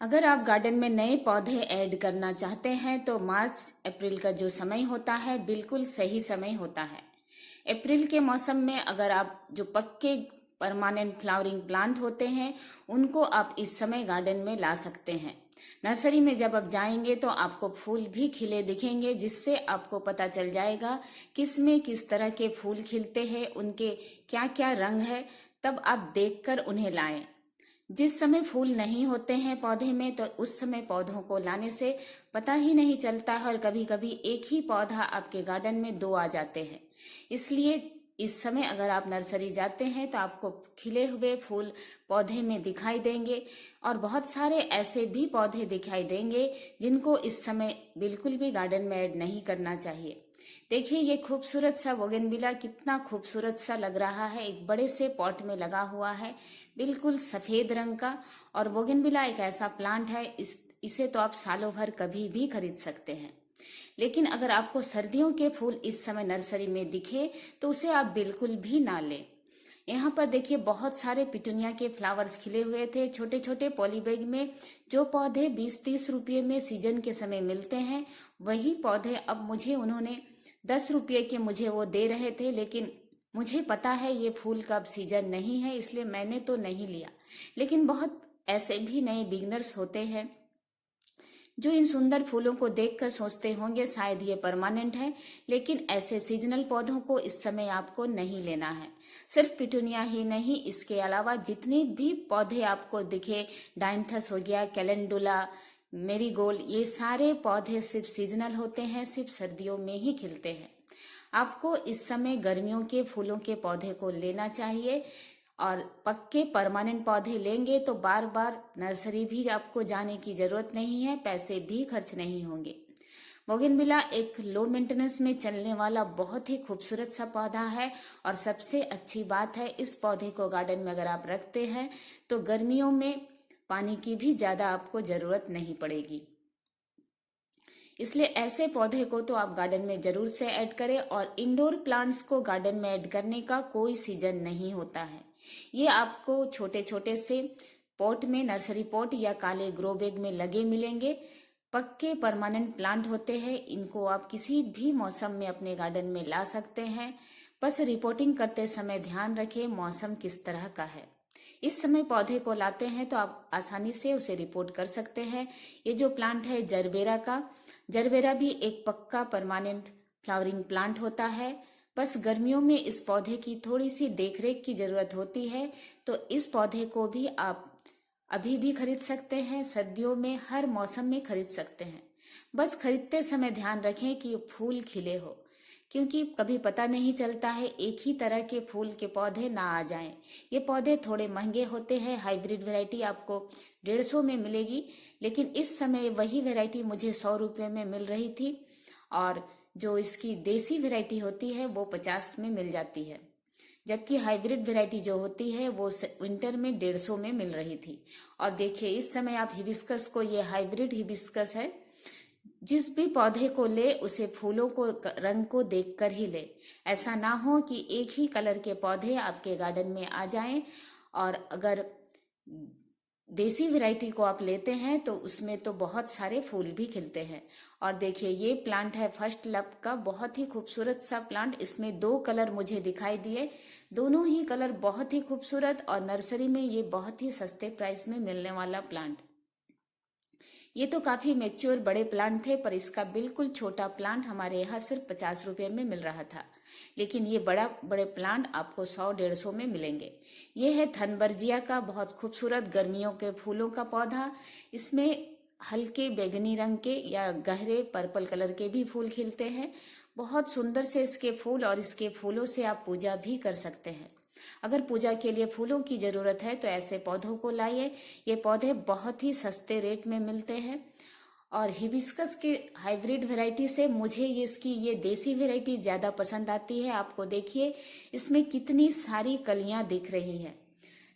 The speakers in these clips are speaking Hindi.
अगर आप गार्डन में नए पौधे ऐड करना चाहते हैं तो मार्च अप्रैल का जो समय होता है बिल्कुल सही समय होता है। अप्रैल के मौसम में अगर आप जो पक्के परमानेंट फ्लावरिंग प्लांट होते हैं उनको आप इस समय गार्डन में ला सकते हैं। नर्सरी में जब आप जाएंगे तो आपको फूल भी खिले दिखेंगे, जिससे आपको पता चल जाएगा किस में किस तरह के फूल खिलते हैं, उनके क्या क्या रंग है। तब आप देखकर उन्हें लाएं। जिस समय फूल नहीं होते हैं पौधे में तो उस समय पौधों को लाने से पता ही नहीं चलता है, और कभी कभी एक ही पौधा आपके गार्डन में दो आ जाते हैं। इसलिए इस समय अगर आप नर्सरी जाते हैं तो आपको खिले हुए फूल पौधे में दिखाई देंगे, और बहुत सारे ऐसे भी पौधे दिखाई देंगे जिनको इस समय बिल्कुल भी गार्डन में ऐड नहीं करना चाहिए। देखिए ये खूबसूरत सा बोगनविला कितना खूबसूरत सा लग रहा है, एक बड़े से पॉट में लगा हुआ है, बिल्कुल सफेद रंग का। और बोगनविला एक ऐसा प्लांट है, इसे तो आप सालों भर कभी भी खरीद सकते हैं। लेकिन अगर आपको सर्दियों के फूल इस समय नर्सरी में दिखे तो उसे आप बिल्कुल भी ना लें। यहाँ पर देखिए बहुत सारे पिटूनिया के फ्लावर्स खिले हुए थे छोटे छोटे पॉलीबैग में। जो पौधे 20-30 रुपये में सीजन के समय मिलते हैं वही पौधे अब मुझे उन्होंने 10 रुपये के मुझे वो दे रहे थे, लेकिन मुझे पता है ये फूल का अब सीजन नहीं है, इसलिए मैंने तो नहीं लिया। लेकिन बहुत ऐसे भी नए बिगनर्स होते हैं जो इन सुंदर फूलों को देखकर सोचते होंगे शायद ये परमानेंट है, लेकिन ऐसे सीजनल पौधों को इस समय आपको नहीं लेना है। सिर्फ पिटूनिया ही नहीं, इसके अलावा जितने भी पौधे आपको दिखे, डायंथस हो गया, कैलेंडुला, मेरीगोल्ड, ये सारे पौधे सिर्फ सीजनल होते हैं, सिर्फ सर्दियों में ही खिलते हैं। आपको इस समय गर्मियों के फूलों के पौधे को लेना चाहिए, और पक्के परमानेंट पौधे लेंगे तो बार बार नर्सरी भी आपको जाने की जरूरत नहीं है, पैसे भी खर्च नहीं होंगे। बोगनविला एक लो मेंटेनेंस में चलने वाला बहुत ही खूबसूरत सा पौधा है, और सबसे अच्छी बात है इस पौधे को गार्डन में अगर आप रखते हैं तो गर्मियों में पानी की भी ज्यादा आपको जरूरत नहीं पड़ेगी। इसलिए ऐसे पौधे को तो आप गार्डन में जरूर से ऐड करें, और इंडोर प्लांट्स को गार्डन में ऐड करने का कोई सीजन नहीं होता है। ये आपको छोटे छोटे से पॉट में, नर्सरी पॉट या काले ग्रो बैग में लगे मिलेंगे। पक्के परमानेंट प्लांट होते हैं, इनको आप किसी भी मौसम में अपने गार्डन में ला सकते हैं। बस रिपोर्टिंग करते समय ध्यान रखें मौसम किस तरह का है। इस समय पौधे को लाते हैं तो आप आसानी से उसे रिपोर्ट कर सकते हैं। ये जो प्लांट है जरबेरा का, जरबेरा भी एक पक्का परमानेंट फ्लावरिंग प्लांट होता है। बस गर्मियों में इस पौधे की थोड़ी सी देखरेख की जरूरत होती है, तो इस पौधे को भी आप अभी भी खरीद सकते हैं, सर्दियों में हर मौसम में खरीद सकते हैं। बस खरीदते समय ध्यान रखें कि फूल खिले हो, क्योंकि कभी पता नहीं चलता है एक ही तरह के फूल के पौधे ना आ जाएं। ये पौधे थोड़े महंगे होते हैं, हाइब्रिड वैरायटी आपको 150 में मिलेगी, लेकिन इस समय वही वैरायटी मुझे 100 रुपये में मिल रही थी, और जो इसकी देसी वैरायटी होती है वो 50 में मिल जाती है, जबकि हाइब्रिड वैरायटी जो होती है वो विंटर में 150 में मिल रही थी। और देखिए इस समय आप हिबिस्कस को, ये हाइब्रिड हिबिस्कस है, जिस भी पौधे को ले उसे फूलों को, रंग को देखकर ही ले। ऐसा ना हो कि एक ही कलर के पौधे आपके गार्डन में आ जाएं, और अगर देसी वैरायटी को आप लेते हैं तो उसमें तो बहुत सारे फूल भी खिलते हैं। और देखिए ये प्लांट है फर्स्ट लव का, बहुत ही खूबसूरत सा प्लांट। इसमें 2 कलर मुझे दिखाई दिए, दोनों ही कलर बहुत ही खूबसूरत, और नर्सरी में ये बहुत ही सस्ते प्राइस में मिलने वाला प्लांट। ये तो काफी मेच्योर बड़े प्लांट थे, पर इसका बिल्कुल छोटा प्लांट हमारे यहाँ सिर्फ 50 रुपये में मिल रहा था, लेकिन ये बड़े प्लांट आपको 100-150 में मिलेंगे। ये है थनबर्जिया का बहुत खूबसूरत गर्मियों के फूलों का पौधा। इसमें हल्के बैगनी रंग के या गहरे पर्पल कलर के भी फूल खिलते हैं। बहुत सुंदर से इसके फूल, और इसके फूलों से आप पूजा भी कर सकते हैं। अगर पूजा के लिए फूलों की जरूरत है तो ऐसे पौधों को लाइए। ये पौधे बहुत ही सस्ते रेट में मिलते हैं। और हिबिस्कस के हाइब्रिड वैरायटी से मुझे इसकी ये देसी वैरायटी ज्यादा पसंद आती है। आपको देखिए इसमें कितनी सारी कलियां दिख रही हैं।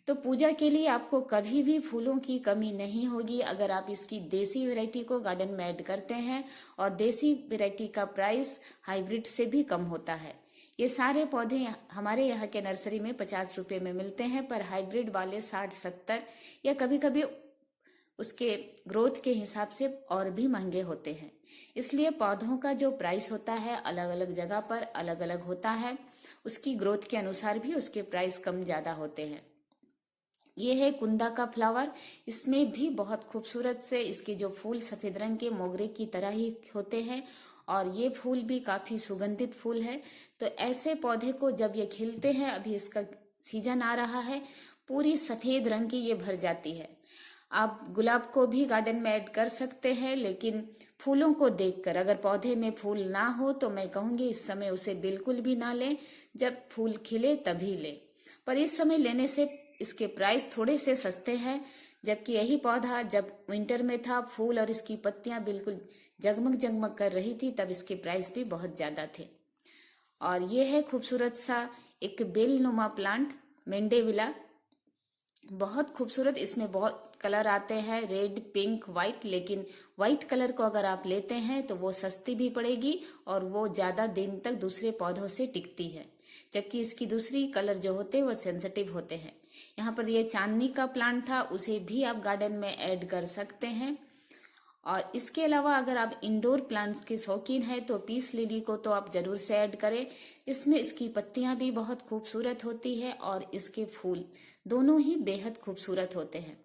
तो पूजा के लिए आपको कभी भी फूलों की कमी नहीं होगी अगर आप इसकी देसी वैरायटी को गार्डन में ऐड करते हैं। और देसी वैरायटी का प्राइस हाइब्रिड से भी कम होता है। ये सारे पौधे हमारे यहाँ के नर्सरी में 50 रुपये में मिलते हैं, पर हाइब्रिड वाले 60-70 या कभी कभी उसके ग्रोथ के हिसाब से और भी महंगे होते हैं। इसलिए पौधों का जो प्राइस होता है अलग अलग जगह पर अलग अलग होता है, उसकी ग्रोथ के अनुसार भी उसके प्राइस कम ज्यादा होते हैं। ये है कुंदा का फ्लावर, इसमें भी बहुत खूबसूरत से इसके जो फूल सफेद रंग के मोगरे की तरह ही होते हैं और ये फूल भी काफी सुगंधित फूल है। तो ऐसे पौधे को जब ये खिलते हैं, अभी इसका सीजन आ रहा है, पूरी सफेद रंग की ये भर जाती है। आप गुलाब को भी गार्डन में ऐड कर सकते हैं, लेकिन फूलों को देखकर, अगर पौधे में फूल ना हो तो मैं कहूंगी इस समय उसे बिल्कुल भी ना लें, जब फूल खिले तभी लें। पर इस समय लेने से इसके प्राइस थोड़े से सस्ते हैं, जबकि यही पौधा जब विंटर में था, फूल और इसकी पत्तियां बिल्कुल जगमग जगमग कर रही थी, तब इसके प्राइस भी बहुत ज्यादा थे। और ये है खूबसूरत सा एक बेल नुमा प्लांट, मेंडेविला, बहुत खूबसूरत। इसमें बहुत कलर आते हैं, रेड, पिंक, व्हाइट, लेकिन व्हाइट कलर को अगर आप लेते हैं तो वो सस्ती भी पड़ेगी और वो ज्यादा दिन तक दूसरे पौधों से टिकती है, जबकि इसकी दूसरी कलर जो होते हैं वो सेंसिटिव होते हैं। यहाँ पर ये चांदनी का प्लांट था, उसे भी आप गार्डन में ऐड कर सकते हैं। और इसके अलावा अगर आप इंडोर प्लांट्स के शौकीन हैं तो पीस लिली को तो आप जरूर से ऐड करें। इसमें इसकी पत्तियां भी बहुत खूबसूरत होती है और इसके फूल दोनों ही बेहद खूबसूरत होते हैं।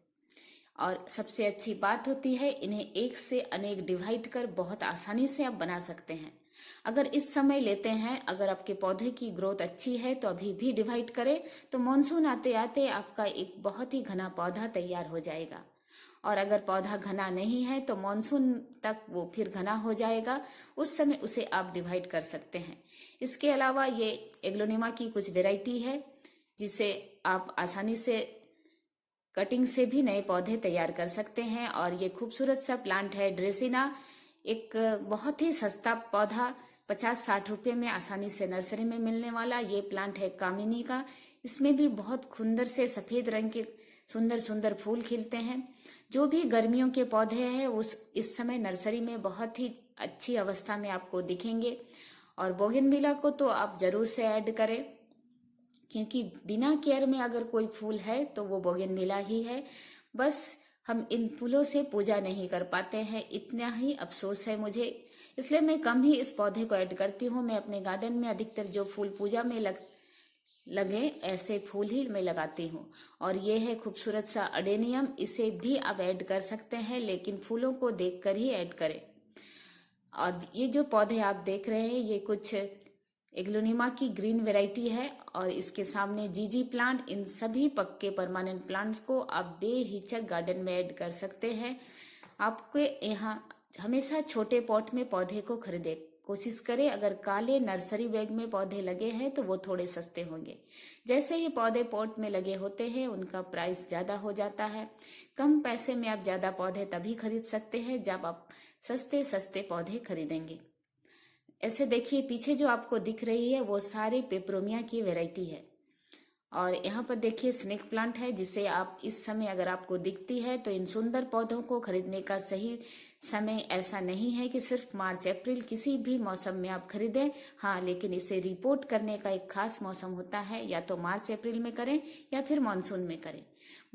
और सबसे अच्छी बात होती है, इन्हें एक से अनेक डिवाइड कर बहुत आसानी से आप बना सकते हैं। अगर इस समय लेते हैं, अगर आपके पौधे की ग्रोथ अच्छी है तो अभी भी डिवाइड करें, तो मॉनसून आते आते आपका एक बहुत ही घना पौधा तैयार हो जाएगा। और अगर पौधा घना नहीं है तो मॉनसून तक वो फिर घना हो जाएगा, उस समय उसे आप डिवाइड कर सकते हैं। इसके अलावा ये एग्लोनिमा की कुछ वेराइटी है, जिसे आप आसानी से कटिंग से भी नए पौधे तैयार कर सकते हैं। और ये खूबसूरत सा प्लांट है ड्रेसिना, एक बहुत ही सस्ता पौधा, 50-60 रुपए में आसानी से नर्सरी में मिलने वाला ये प्लांट है कामिनी का। इसमें भी बहुत सुंदर से सफेद रंग के सुंदर सुंदर फूल खिलते हैं। जो भी गर्मियों के पौधे हैं उस इस समय नर्सरी में बहुत ही अच्छी अवस्था में आपको दिखेंगे। और बोगनविला को तो आप जरूर से ऐड करें, क्योंकि बिना केयर में अगर कोई फूल है तो वो बोगनविला ही है। बस हम इन फूलों से पूजा नहीं कर पाते हैं, इतना ही अफसोस है मुझे, इसलिए मैं कम ही इस पौधे को ऐड करती हूँ। मैं अपने गार्डन में अधिकतर जो फूल पूजा में लगे ऐसे फूल ही मैं लगाती हूँ। और ये है खूबसूरत सा अडेनियम, इसे भी आप ऐड कर सकते हैं, लेकिन फूलों को देखकर ही ऐड करें। और ये जो पौधे आप देख रहे हैं ये कुछ एग्लोनिमा की ग्रीन वैरायटी है और इसके सामने जीजी प्लांट, इन सभी पक्के परमानेंट प्लांट्स को आप बेहिचक गार्डन में ऐड कर सकते हैं। आपके यहाँ हमेशा छोटे पॉट में पौधे को खरीदे, कोशिश करें। अगर काले नर्सरी बैग में पौधे लगे हैं तो वो थोड़े सस्ते होंगे। जैसे ही पौधे पॉट में लगे होते हैं उनका प्राइस ज्यादा हो जाता है। कम पैसे में आप ज्यादा पौधे तभी खरीद सकते हैं जब आप सस्ते सस्ते पौधे खरीदेंगे। ऐसे देखिए, पीछे जो आपको दिख रही है वो सारी पेपरोमिया की वैरायटी है। और यहाँ पर देखिए स्नेक प्लांट है, जिसे आप इस समय अगर आपको दिखती है तो इन सुंदर पौधों को खरीदने का सही समय ऐसा नहीं है कि सिर्फ मार्च अप्रैल, किसी भी मौसम में आप खरीदें। हाँ, लेकिन इसे रिपोर्ट करने का एक खास मौसम होता है, या तो मार्च अप्रैल में करें या फिर मानसून में करें।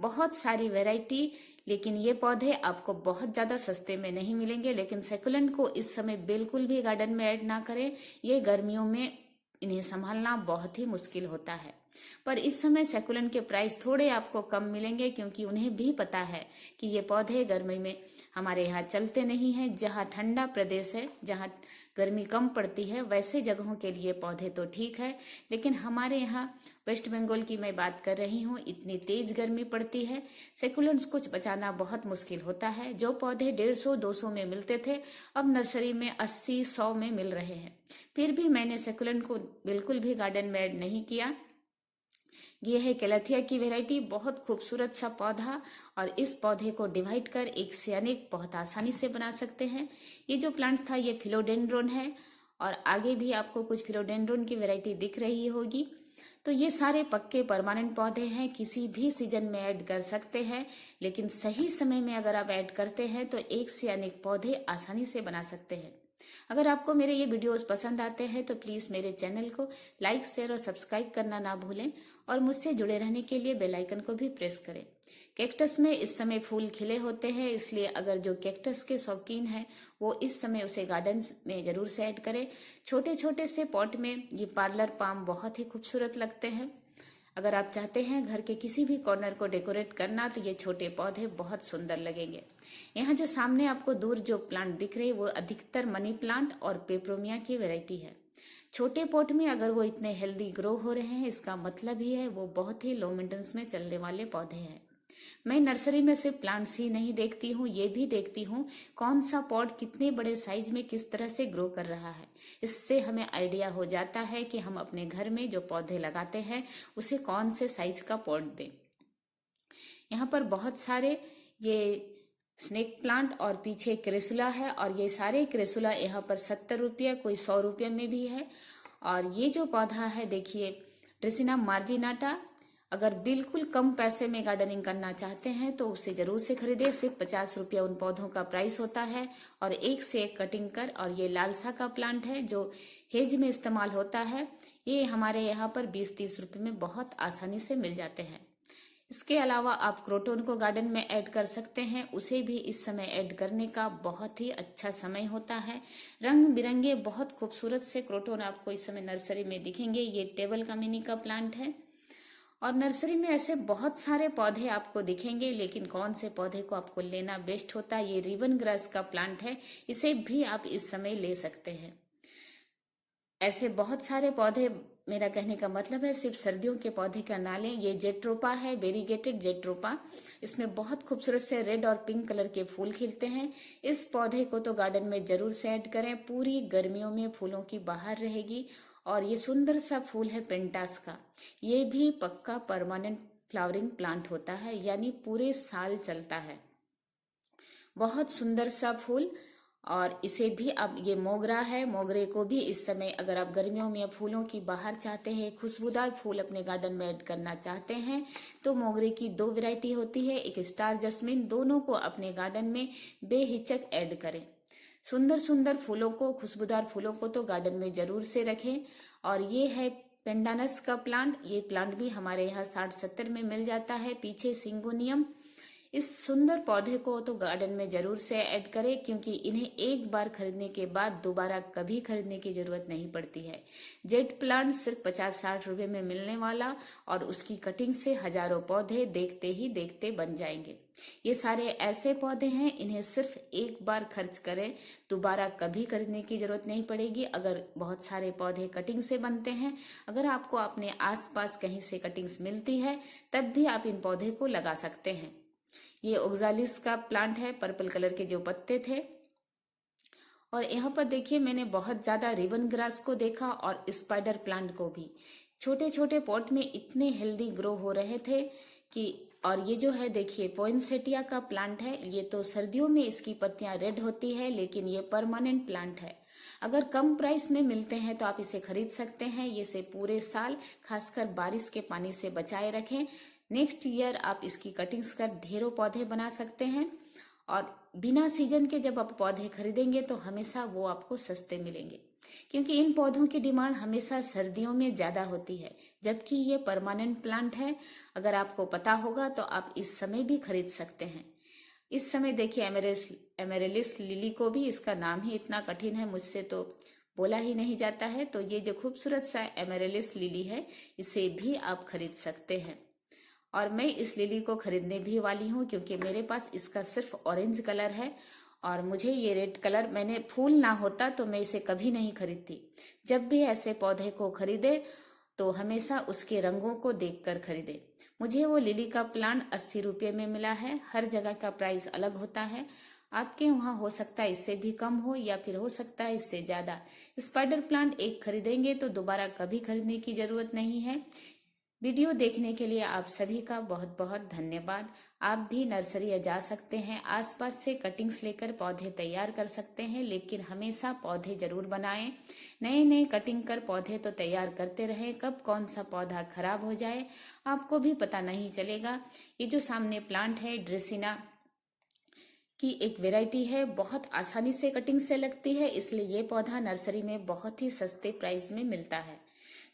बहुत सारी वैरायटी, लेकिन ये पौधे आपको बहुत ज्यादा सस्ते में नहीं मिलेंगे। लेकिन सेकुलेंट को इस समय बिल्कुल भी गार्डन में ऐड ना करें, ये गर्मियों में इन्हें संभालना बहुत ही मुश्किल होता है। पर इस समय सेकुलेंट के प्राइस थोड़े आपको कम मिलेंगे, क्योंकि उन्हें भी पता है कि ये पौधे गर्मी में हमारे यहाँ चलते नहीं हैं। जहाँ ठंडा प्रदेश है, जहाँ गर्मी कम पड़ती है, वैसे जगहों के लिए पौधे तो ठीक है, लेकिन हमारे यहाँ वेस्ट बंगाल की मैं बात कर रही हूँ, इतनी तेज गर्मी पड़ती है, सेकुलेंट्स कुछ बचाना बहुत मुश्किल होता है। जो पौधे 150-200 में मिलते थे, अब नर्सरी में 80-100 में मिल रहे हैं। फिर भी मैंने सेकुलेंट को बिल्कुल भी गार्डन में ऐड नहीं किया। ये है कैलेथिया की वैरायटी, बहुत खूबसूरत सा पौधा, और इस पौधे को डिवाइड कर एक से अनेक बहुत आसानी से बना सकते हैं। ये जो प्लांट्स था ये फिलोडेंड्रोन है, और आगे भी आपको कुछ फिलोडेंड्रोन की वैरायटी दिख रही होगी। तो ये सारे पक्के परमानेंट पौधे हैं, किसी भी सीजन में ऐड कर सकते हैं, लेकिन सही समय में अगर आप ऐड करते हैं तो एक से अनेक पौधे आसानी से बना सकते हैं। अगर आपको मेरे ये वीडियोस पसंद आते हैं तो प्लीज मेरे चैनल को लाइक, शेयर और सब्सक्राइब करना ना भूलें, और मुझसे जुड़े रहने के लिए बेल आइकन को भी प्रेस करें, कैक्टस में इस समय फूल खिले होते हैं, इसलिए अगर जो कैक्टस के शौकीन हैं वो इस समय उसे गार्डन में जरूर से ऐड करें। छोटे छोटे से पॉट में ये पार्लर पाम बहुत ही खूबसूरत लगते हैं। अगर आप चाहते हैं घर के किसी भी कॉर्नर को डेकोरेट करना तो ये छोटे पौधे बहुत सुंदर लगेंगे। यहाँ जो सामने आपको दूर जो प्लांट दिख रहे हैं वो अधिकतर मनी प्लांट और पेपरोमिया की वैरायटी है। छोटे पॉट में अगर वो इतने हेल्दी ग्रो हो रहे हैं, इसका मतलब ही है वो बहुत ही लो मेंटेनेंस में चलने वाले पौधे हैं। मैं नर्सरी में सिर्फ प्लांट्स ही नहीं देखती हूँ, ये भी देखती हूँ कौन सा पॉट कितने बड़े साइज में किस तरह से ग्रो कर रहा है। इससे हमें आइडिया हो जाता है कि हम अपने घर में जो पौधे लगाते हैं उसे कौन से साइज का पॉट दें। यहाँ पर बहुत सारे ये स्नेक प्लांट और पीछे क्रेसुला है, और ये सारे क्रेसुला यहाँ पर 70 रुपये, कोई 100 रुपये में भी है। और ये जो पौधा है देखिए ड्रेसिना मार्जिनाटा, अगर बिल्कुल कम पैसे में गार्डनिंग करना चाहते हैं तो उसे जरूर से खरीदे। सिर्फ 50 रुपये उन पौधों का प्राइस होता है और एक से एक कटिंग कर। और ये लालसा का प्लांट है जो हेज में इस्तेमाल होता है, ये हमारे यहाँ पर 20-30 रुपये में बहुत आसानी से मिल जाते हैं। इसके अलावा आप क्रोटोन को गार्डन में ऐड कर सकते हैं, उसे भी इस समय ऐड करने का बहुत ही अच्छा समय होता है। रंग बिरंगे बहुत खूबसूरत से क्रोटोन आपको इस समय नर्सरी में दिखेंगे। ये टेबल का मिनी का प्लांट है और नर्सरी में ऐसे बहुत सारे पौधे आपको दिखेंगे, लेकिन कौन से पौधे को आपको लेना बेस्ट होता है, ये रिबन ग्रास का प्लांट है, इसे भी आप इस समय ले सकते हैं। ऐसे बहुत सारे पौधे, मेरा कहने का मतलब है सिर्फ सर्दियों के पौधे का ना लें। ये जेट्रोपा है, वेरीगेटेड जेट्रोपा, इसमें बहुत खूबसूरत से रेड और पिंक कलर के फूल खिलते हैं। इस पौधे को तो गार्डन में जरूर से ऐड करें, पूरी गर्मियों में फूलों की बहार रहेगी। और ये सुंदर सा फूल है पेंटास का, ये भी पक्का परमानेंट फ्लावरिंग प्लांट होता है, यानी पूरे साल चलता है। बहुत सुंदर सा फूल। और इसे भी अब ये मोगरा है, मोगरे को भी इस समय अगर आप गर्मियों में फूलों की बहार चाहते हैं, खुशबूदार फूल अपने गार्डन में ऐड करना चाहते हैं तो मोगरे की 2 वैरायटी होती है, एक स्टार जस्मिन, दोनों को अपने गार्डन में बेहिचक ऐड करें। सुंदर सुंदर फूलों को, खुशबूदार फूलों को तो गार्डन में जरूर से रखें। और ये है पेंडानस का प्लांट, ये प्लांट भी हमारे यहाँ 60-70 में मिल जाता है। पीछे सिंगोनियम, इस सुंदर पौधे को तो गार्डन में जरूर से ऐड करें, क्योंकि इन्हें एक बार खरीदने के बाद दोबारा कभी खरीदने की जरूरत नहीं पड़ती है। जेट प्लांट सिर्फ 50-60 रुपए में मिलने वाला, और उसकी कटिंग से हजारों पौधे देखते ही देखते बन जाएंगे। ये सारे ऐसे पौधे हैं, इन्हें सिर्फ एक बार खर्च करें, दोबारा कभी खरीदने की जरूरत नहीं पड़ेगी। अगर बहुत सारे पौधे कटिंग से बनते हैं, अगर आपको अपने आसपास कहीं से कटिंग्स मिलती है, तब भी आप इन पौधे को लगा सकते हैं। ये ओक्सालिस का प्लांट है, पर्पल कलर के जो पत्ते थे। और यहाँ पर देखिए मैंने बहुत ज्यादा रिबन ग्रास को देखा और स्पाइडर प्लांट को भी। छोटे छोटे पॉट में इतने हेल्दी ग्रो हो रहे थे कि, और ये जो है देखिए पोइनसेटिया का प्लांट है, ये तो सर्दियों में इसकी पत्तियां रेड होती है, लेकिन ये परमानेंट प्लांट है। अगर कम प्राइस में मिलते हैं तो आप इसे खरीद सकते हैं। ये से पूरे साल खासकर बारिश के पानी से बचाए रखें। नेक्स्ट ईयर आप इसकी कटिंग्स कर ढेरों पौधे बना सकते हैं। और बिना सीजन के जब आप पौधे खरीदेंगे तो हमेशा वो आपको सस्ते मिलेंगे, क्योंकि इन पौधों की डिमांड हमेशा सर्दियों में ज्यादा होती है, जबकि ये परमानेंट प्लांट है। अगर आपको पता होगा तो आप इस समय भी खरीद सकते हैं। इस समय देखिए एमेरेलिस लिली को भी, इसका नाम ही इतना कठिन है, मुझसे तो बोला ही नहीं जाता है। तो ये जो खूबसूरत सा एमेरेलिस लिली है, इसे भी आप खरीद सकते हैं। और मैं इस लिली को खरीदने भी वाली हूँ, क्योंकि मेरे पास इसका सिर्फ ऑरेंज कलर है और मुझे ये रेड कलर, मैंने फूल ना होता तो मैं इसे कभी नहीं खरीदती। जब भी ऐसे पौधे को खरीदे तो हमेशा उसके रंगों को देखकर खरीदे। मुझे वो लिली का प्लांट 80 रुपये में मिला है। हर जगह का प्राइस अलग होता है, आपके वहां हो सकता है इससे भी कम हो या फिर हो सकता है इससे ज्यादा। स्पाइडर प्लांट एक खरीदेंगे तो दोबारा कभी खरीदने की जरूरत नहीं है। वीडियो देखने के लिए आप सभी का बहुत बहुत धन्यवाद। आप भी नर्सरी जा सकते हैं, आसपास से कटिंग्स लेकर पौधे तैयार कर सकते हैं, लेकिन हमेशा पौधे जरूर बनाएं। नए नए कटिंग कर पौधे तो तैयार करते रहें, कब कौन सा पौधा खराब हो जाए आपको भी पता नहीं चलेगा। ये जो सामने प्लांट है ड्रेसिना की एक वैरायटी है, बहुत आसानी से कटिंग से लगती है, इसलिए ये पौधा नर्सरी में बहुत ही सस्ते प्राइस में मिलता है।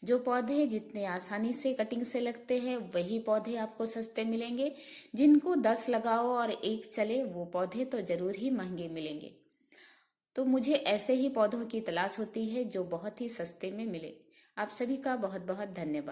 जो पौधे जितने आसानी से कटिंग से लगते हैं वही पौधे आपको सस्ते मिलेंगे। जिनको 10 लगाओ और एक चले वो पौधे तो जरूर ही महंगे मिलेंगे। तो मुझे ऐसे ही पौधों की तलाश होती है जो बहुत ही सस्ते में मिले। आप सभी का बहुत बहुत धन्यवाद।